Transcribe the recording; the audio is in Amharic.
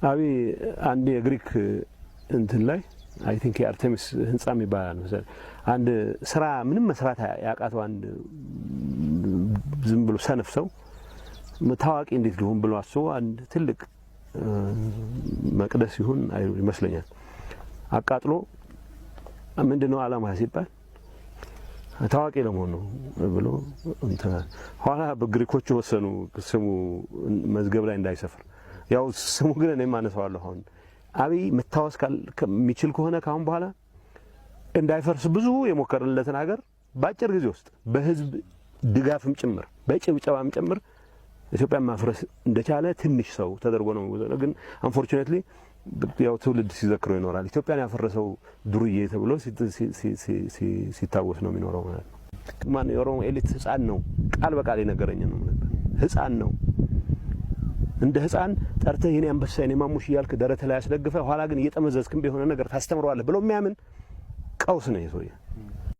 አቢ አንድ የግሪክ እንትን ላይ አይ ቲንክ የአርቴሚስ ህንጻም ይባላል መሰለኝ አንድ ስራ ምንም መስራት ያቃተው አንድ ዝም ብሎ ሰነፍ ሰው ታዋቂ እንዴት ሊሆን ብሎ አስቦ አንድ ትልቅ መቅደስ ይሁን ይመስለኛል አቃጥሎ ምንድነው ዓላማ ሲባል ታዋቂ ለመሆን ነው ብሎ እንትና ኋላ በግሪኮቹ ወሰኑ ስሙ መዝገብ ላይ እንዳይሰፍር ያው ስሙ ግን እኔ ማነሳዋለሁ አሁን አብይ መታወስ ከሚችል ከሆነ ካሁን በኋላ እንዳይፈርስ ብዙ የሞከረለትን ሀገር ባጭር ጊዜ ውስጥ በህዝብ ድጋፍም ጭምር በጭብጨባም ጭምር ኢትዮጵያ ማፍረስ እንደቻለ ትንሽ ሰው ተደርጎ ነው ግን አንፎርቹኔትሊ ያው ትውልድ ሲዘክረው ይኖራል ኢትዮጵያን ያፈረሰው ዱርዬ ተብሎ ሲታወስ ነው የሚኖረው ማለት ነው ማን የኦሮሞ ኤሊት ህፃን ነው ቃል በቃል የነገረኝ ነው ማለት ህፃን ነው እንደ ህፃን ጠርተህ የኔ አንበሳ የኔ ማሙሽ ይያልክ ደረተ ላይ ያስደግፈ ኋላ ግን እየተመዘዝክም ቢሆነ ነገር ታስተምረዋለህ ብሎ የሚያምን ቀውስ ነው ይሶየ